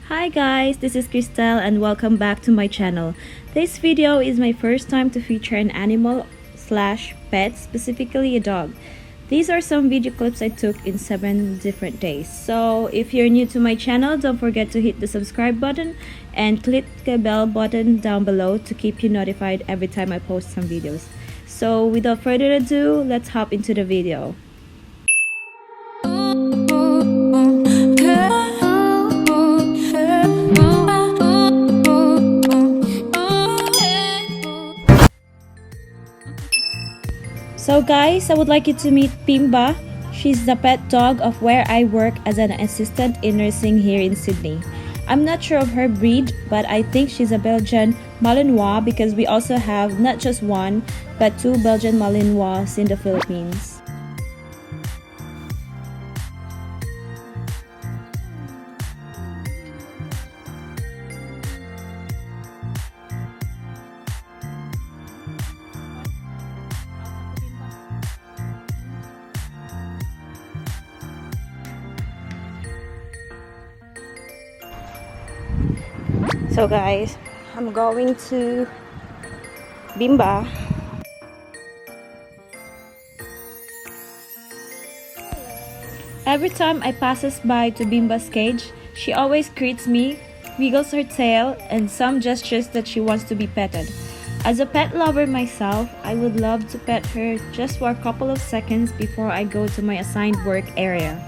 Hi guys, this is Christelle and welcome back to my channel. This video is my first time to feature an animal slash pet, specifically a dog. These are some video clips I took in 7 different days. So if you're new to my channel, don't forget to hit the subscribe button and click the bell button down below to keep you notified every time I post some videos. So without further ado, let's hop into the video. So guys, I would like you to meet Pimba. She's the pet dog of where I work as an assistant in nursing here in Sydney. I'm not sure of her breed, but I think she's a Belgian Malinois because we also have not just one, but 2 Belgian Malinois in the Philippines. So guys, I'm going to Bimba. Every time I passes by to Bimba's cage, she always greets me, wiggles her tail, and some gestures that she wants to be petted. As a pet lover myself, I would love to pet her just for a couple of seconds before I go to my assigned work area.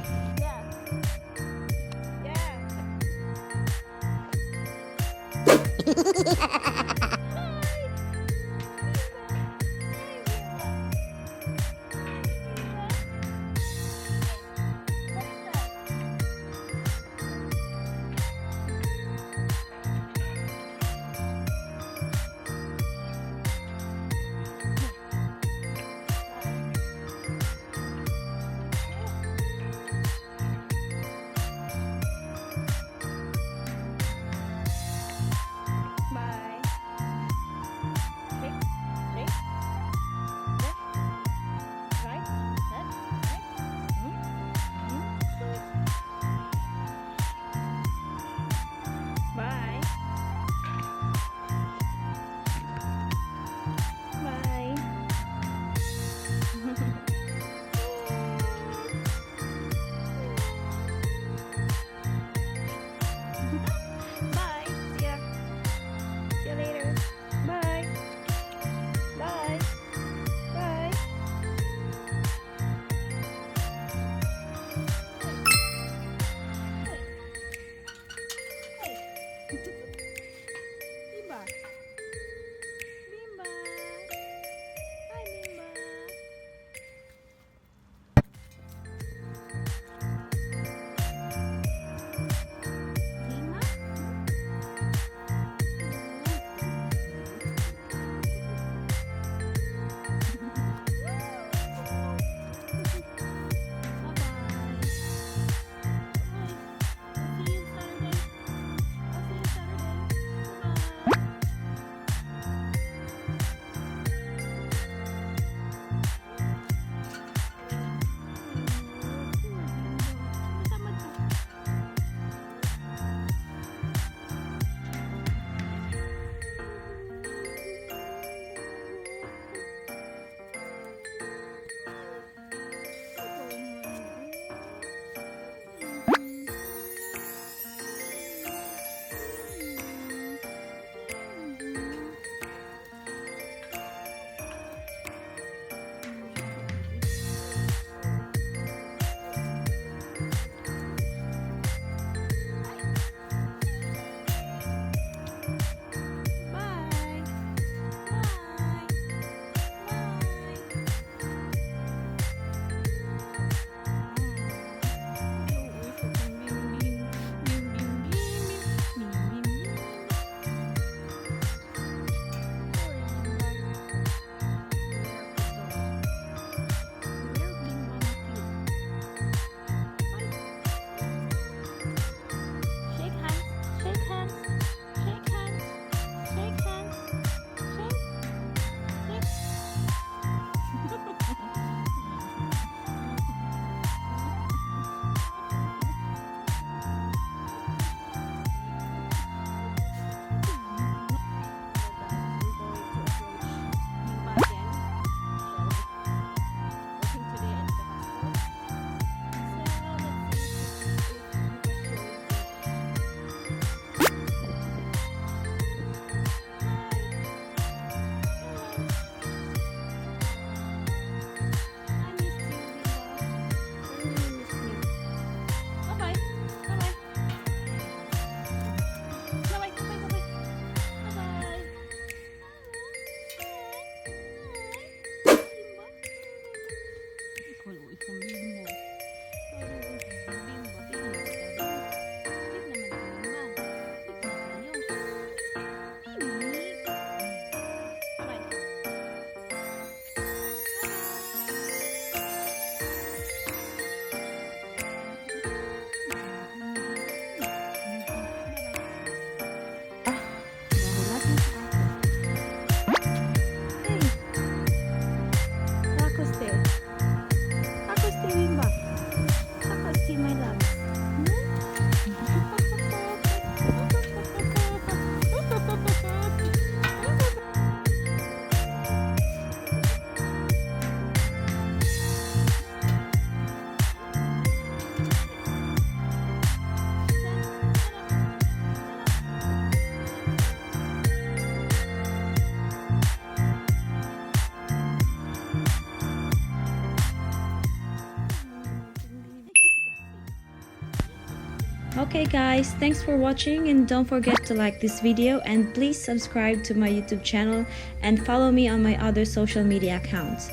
Okay guys, thanks for watching, and don't forget to like this video and please subscribe to my YouTube channel and follow me on my other social media accounts.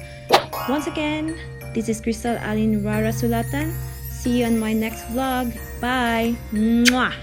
Once again, this is Crystal Alin Rara Sulatan. See you on my next vlog. Bye! Mwah!